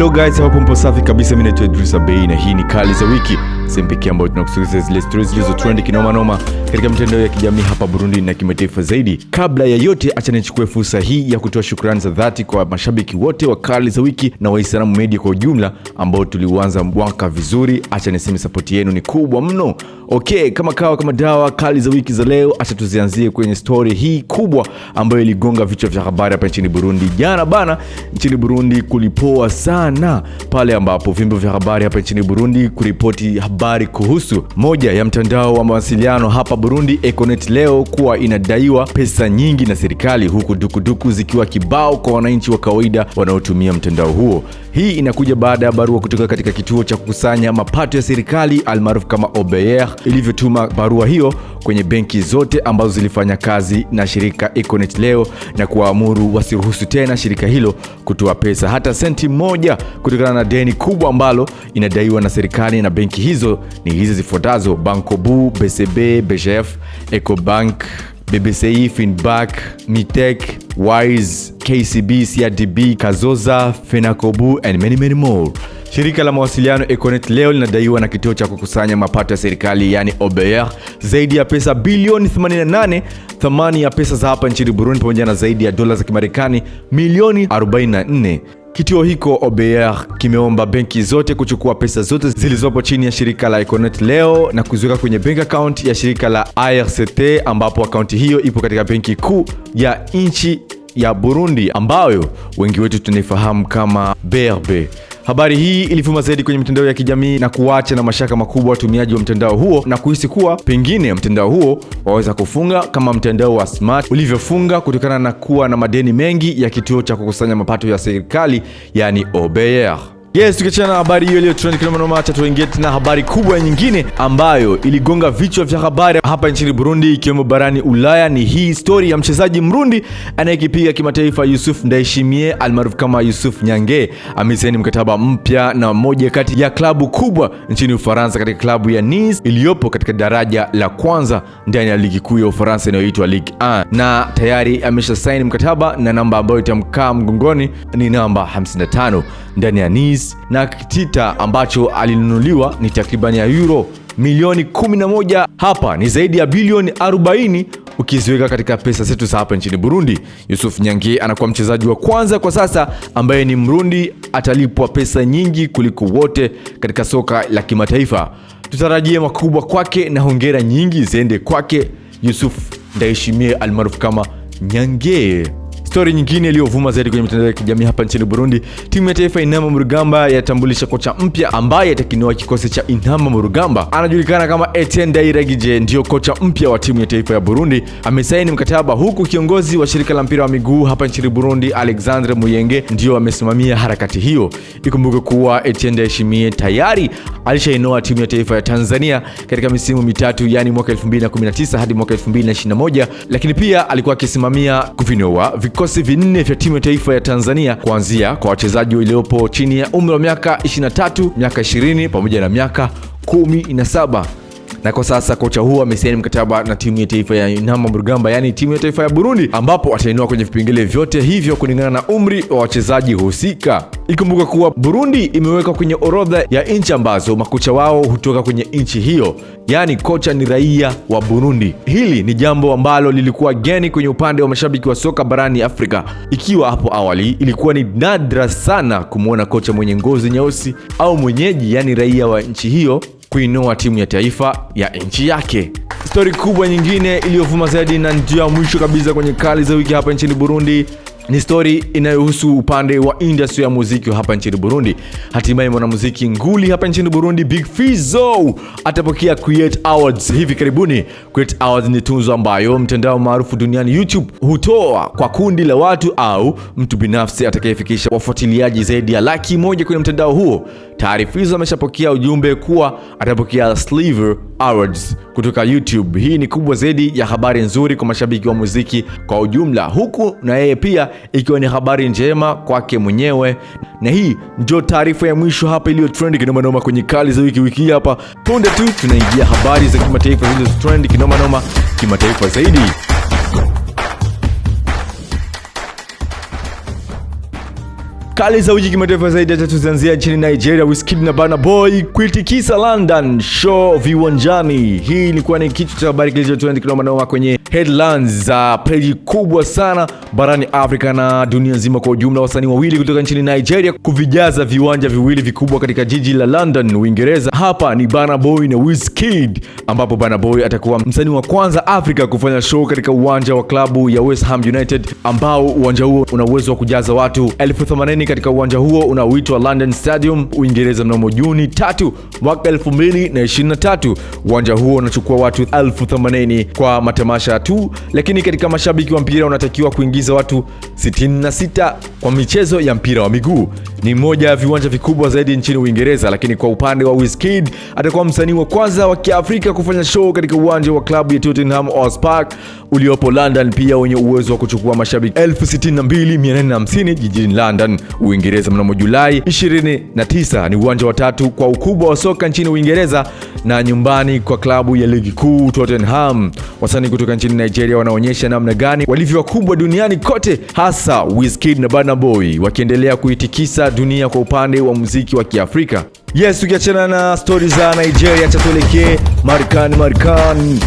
Hello guys, hapo mpo safi kabisa. Mimi naitwa Idrisa Bey na hii ni Kali za Wiki, sehemu pekee ambayo tunakusogezea zile stories zilizo trend kinoma noma katika mitandao ya kijamii hapa Burundi na kimataifa zaidi. Kabla ya yote, acha nichukue fursa hii ya kutoa shukrani za dhati kwa mashabiki wote wa Kali za Wiki na Waislamu Media kwa ujumla ambao tuliuanza mwaka vizuri. Acha niseme support yenu ni kubwa mno. Okay, kama dawa, Kali za Wiki za leo, acha tuzianzie kwenye story hii kubwa ambayo iligonga vichwa vya habari hapa nchini Burundi. Jana bana, nchini Burundi kulipoa sana pale ambapo vyombo vya habari hapa nchini Burundi kuripoti habari kuhusu moja ya mtandao wa mawasiliano hapa Burundi, Econet Leo, kuwa inadaiwa pesa nyingi na serikali, huku dukuduku zikiwa kibao kwa wananchi wa kawaida wanaotumia mtandao huo. Hii inakuja baada ya barua kutoka katika kituo cha kukusanya mapato ya serikali almaarufu kama OBR ilivyotuma barua hiyo kwenye benki zote ambazo zilifanya kazi na shirika Econet Leo na kuamuru wasiruhusu tena shirika hilo kutoa pesa hata senti moja kutokana na deni kubwa ambalo inadaiwa na serikali. Na benki hizo ni hizi zifuatazo: Bankobu, BCB, BGF, Ecobank, BBCI, Finbank, Mitek, Wise, KCB, CRDB, Kazoza, Fenakobu and many more. Shirika la mawasiliano Econet Leo linadaiwa na kituo cha kukusanya mapato ya serikali yani OBR zaidi ya pesa bilioni 88, thamani ya pesa za hapa nchini Burundi, pamoja na zaidi ya dola za Kimarekani milioni 44. Kituo hiko OBR kimeomba benki zote kuchukua pesa zote zilizopo chini ya shirika la Econet Leo na kuziweka kwenye bank account ya shirika la ARCT, ambapo akaunti hiyo ipo katika benki kuu ya nchi ya Burundi ambayo wengi wetu tunaifahamu kama BRB. Habari hii ilivuma zaidi kwenye mitandao ya kijamii na kuacha na mashaka makubwa watumiaji wa mtandao huo na kuhisi kuwa pengine mtandao huo waweza kufunga kama mtandao wa Smart ulivyofunga kutokana na kuwa na madeni mengi ya kituo cha kukusanya mapato ya serikali yani OBR. Yes, tukiachana na habari hiyo iliyo trend kinoma noma, acha tuingie tena habari kubwa nyingine ambayo iligonga vichwa vya habari hapa nchini Burundi ikiwemo barani Ulaya. Ni hii story ya mchezaji Mrundi anayekipiga kimataifa Yusuf Ndayishimiye almaarufu kama Yusuf Nyange. Amesaini mkataba mpya na moja kati ya klabu kubwa nchini Ufaransa, katika klabu ya Nice iliyopo katika daraja la kwanza ndani ya ligi kuu ya Ufaransa inayoitwa Ligue 1, na tayari ameshasaini mkataba na namba ambayo itamkaa mgongoni ni namba 55 ndani ya Nice, na kitita ambacho alinunuliwa ni takriban ya euro milioni 11. Hapa ni zaidi ya bilioni 40 ukiziweka katika pesa zetu za hapa nchini Burundi. Yusuf Nyange anakuwa mchezaji wa kwanza kwa sasa ambaye ni Mrundi atalipwa pesa nyingi kuliko wote katika soka la kimataifa. Tutarajie makubwa kwake na hongera nyingi ziende kwake Yusuf Ndayishimiye almaarufu kama Nyange. Story nyingine iliyovuma zaidi kwenye mitandao ya kijamii hapa nchini Burundi, timu ya taifa Intamba mu Rugamba yatambulisha kocha mpya ambaye atakinoa kikosi cha Intamba mu Rugamba. Anajulikana kama Etienne Ndayiragije, ndio kocha mpya wa timu ya taifa ya Burundi. Amesaini mkataba, huku kiongozi wa shirika la mpira wa miguu hapa nchini Burundi Alexandre Muyenge ndio amesimamia harakati hiyo. Ikumbuke kuwa Etienne Ndayishimiye tayari alishainoa timu ya taifa ya Tanzania katika misimu mitatu, yani mwaka 2019 hadi mwaka 2021, lakini pia alikuwa akisimamia kuvinoa vikosi vinne vya timu ya taifa ya Tanzania, kuanzia kwa wachezaji waliopo chini ya umri wa miaka 23, miaka 20 pamoja na miaka 17. Na kwa sasa kocha huo amesaini mkataba na timu ya taifa ya Intamba mu Rugamba, yani timu ya taifa ya Burundi, ambapo atainua kwenye vipengele vyote hivyo kulingana na umri wa wachezaji husika. Ikumbuka kuwa Burundi imewekwa kwenye orodha ya nchi ambazo makocha wao hutoka kwenye nchi hiyo, yani kocha ni raia wa Burundi. Hili ni jambo ambalo lilikuwa geni kwenye upande wa mashabiki wa soka barani Afrika, ikiwa hapo awali ilikuwa ni nadra sana kumwona kocha mwenye ngozi nyeusi au mwenyeji, yani raia wa nchi hiyo, kuinoa timu ya taifa ya nchi yake. Story kubwa nyingine iliyovuma zaidi na ndio mwisho kabisa kwenye Kali za Wiki hapa nchini Burundi ni story inayohusu upande wa industry ya muziki hapa nchini Burundi. Hatimaye mwanamuziki nguli hapa nchini Burundi Big Fizzo atapokea Create Awards hivi karibuni. Create Awards ni tuzo ambayo mtandao maarufu duniani YouTube hutoa kwa kundi la watu au mtu binafsi atakayefikisha wafuatiliaji zaidi ya 100,000 kwenye mtandao huo. Tayari Fizzo ameshapokea ujumbe kuwa atapokea Sliver Awards kutoka YouTube. Hii ni kubwa zaidi ya habari nzuri kwa mashabiki wa muziki kwa ujumla, huku na yeye pia ikiwa ni habari njema kwake mwenyewe. Na hii ndio taarifa ya mwisho hapa iliyo trend kinoma noma kwenye Kali za Wiki hapa. Punde tu tunaingia habari za kimataifa zilizo trend kinoma noma kimataifa zaidi. Kali za wiki kimataifa zaidi tuzianzia nchini Nigeria. Wizkid na Burna Boy kuitikisa London show viwanjani. Hii ilikuwa ni kitu cha habari kilichotrend kinoma kwenye headlines za page kubwa sana barani Afrika na dunia nzima kwa ujumla. Wasanii wawili kutoka nchini Nigeria kuvijaza viwanja viwili vikubwa katika jiji la London, Uingereza. Hapa ni Burna Boy na Wizkid, ambapo Burna Boy atakuwa msanii wa kwanza Afrika kufanya show katika uwanja wa klabu ya West Ham United, ambao uwanja huo una uwezo wa kujaza watu 80,000 katika uwanja huo unaoitwa London Stadium, Uingereza mnamo Juni 3 mwaka 2023. Uwanja huo unachukua watu 80,000 kwa matamasha tu, lakini katika mashabiki wa mpira unatakiwa kuingiza watu 66 kwa michezo ya mpira wa miguu. Ni moja ya viwanja vikubwa zaidi nchini Uingereza. Lakini kwa upande wa Wizkid, atakuwa msanii wa kwanza wa Kiafrika kufanya show katika uwanja wa klabu ya Tottenham Hotspur uliopo London, pia wenye uwezo wa kuchukua mashabiki 62,850 jijini London, Uingereza mnamo Julai 29. Ni uwanja wa tatu kwa ukubwa wa soka nchini Uingereza na nyumbani kwa klabu ya ligi kuu Tottenham. Wasanii kutoka nchini Nigeria wanaonyesha namna gani walivyo wakubwa duniani kote, hasa Wizkid na Burna Boy wakiendelea kuitikisa dunia kwa upande wa muziki wa Kiafrika. Yes, tukiachana na stories za Nigeria, tuelekee Marekani.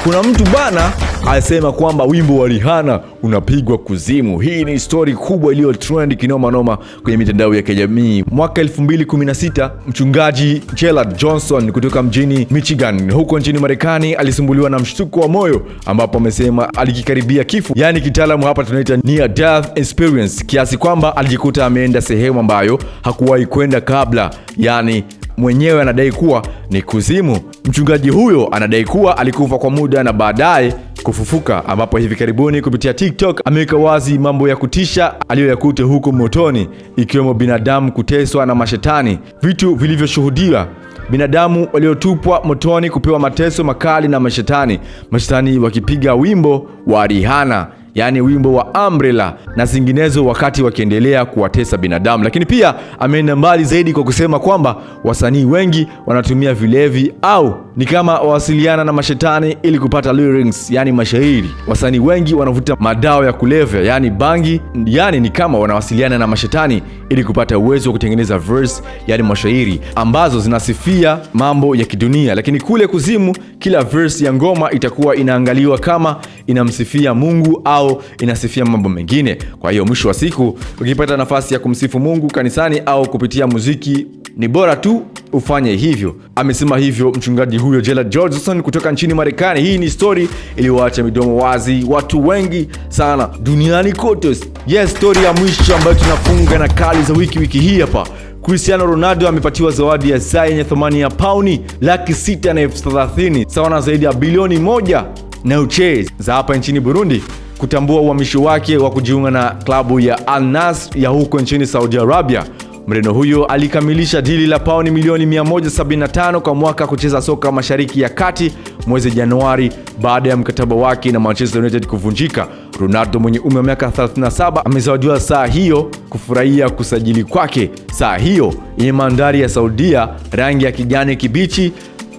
Kuna mtu bana alisema kwamba wimbo wa Rihanna unapigwa kuzimu. Hii ni story kubwa iliyo trend kinoma kwenye mitandao ya kijamii. Mwaka 2016, mchungaji Gerald Johnson kutoka mjini Michigan huko nchini Marekani alisumbuliwa na mshtuko wa moyo, ambapo amesema alikikaribia kifo, yani kitaalamu hapa tunaita near death experience, kiasi kwamba alijikuta ameenda sehemu ambayo hakuwahi kwenda kabla, yani mwenyewe anadai kuwa ni kuzimu. Mchungaji huyo anadai kuwa alikufa kwa muda na baadaye kufufuka, ambapo hivi karibuni kupitia TikTok ameweka wazi mambo ya kutisha aliyoyakuta huko motoni, ikiwemo binadamu kuteswa na mashetani, vitu vilivyoshuhudiwa, binadamu waliotupwa motoni kupewa mateso makali na mashetani wakipiga wimbo wa Rihanna, yani wimbo wa Umbrella na zinginezo, wakati wakiendelea kuwatesa binadamu. Lakini pia ameenda mbali zaidi kwa kusema kwamba wasanii wengi wanatumia vilevi au ni kama wawasiliana na mashetani ili kupata lyrics, yani mashairi. Wasanii wengi wanavuta madawa ya kulevya, yani bangi, yani ni kama wanawasiliana na mashetani ili kupata uwezo wa kutengeneza verse, yani mashairi ambazo zinasifia mambo ya kidunia. Lakini kule kuzimu, kila verse ya ngoma itakuwa inaangaliwa kama inamsifia Mungu au inasifia mambo mengine. Kwa hiyo mwisho wa siku, ukipata nafasi ya kumsifu Mungu kanisani au kupitia muziki, ni bora tu ufanye hivyo. Amesema hivyo mchungaji huyo Gerald Johnson kutoka nchini Marekani. Hii ni story iliyoacha midomo wazi watu wengi sana duniani kote. Yes, story ya mwisho ambayo tunafunga na kali za wiki hii hapa. Cristiano Ronaldo amepatiwa zawadi ya saa yenye thamani ya pauni 630,000 sawa na zaidi ya bilioni 1 na uchezi za hapa nchini Burundi, kutambua uhamisho wake wa kujiunga na klabu ya Al Nassr ya huko nchini Saudi Arabia. Mreno huyo alikamilisha dili la pauni milioni 175 kwa mwaka kucheza soka Mashariki ya Kati mwezi Januari baada ya mkataba wake na Manchester United kuvunjika. Ronaldo mwenye umri wa miaka 37 amezawadiwa saa hiyo kufurahia kusajili kwake. Saa hiyo yenye mandhari ya Saudia, rangi ya kijani kibichi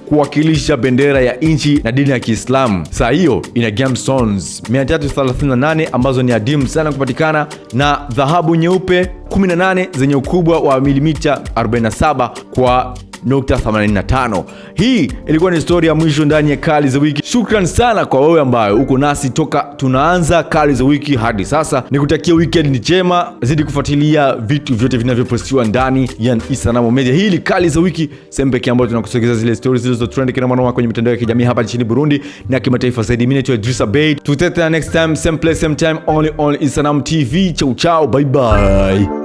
kuwakilisha bendera ya nchi na dini ya Kiislamu. Saa hiyo ina gemstones 338 ambazo ni adimu sana kupatikana, na dhahabu nyeupe 18 zenye ukubwa wa milimita 47 kwa 0.85. Hii ilikuwa ni story ya mwisho ndani ya Kali za Wiki. Shukran sana kwa wewe ambaye uko nasi toka tunaanza Kali za Wiki hadi sasa. Nikutakia weekend njema, zidi kufuatilia vitu vyote vinavyopostiwa ndani ya Isanamu Media. Hii ni Kali za Wiki, sehemu pekee ambayo tunakusogeza zile stories zilizo trend kinoma kwenye mitandao ya kijamii hapa nchini Burundi na kimataifa zaidi. Mimi naitwa Zaidi. Tutatana next time, same place, same time, only on Isanamu TV. Ciao, bye bye.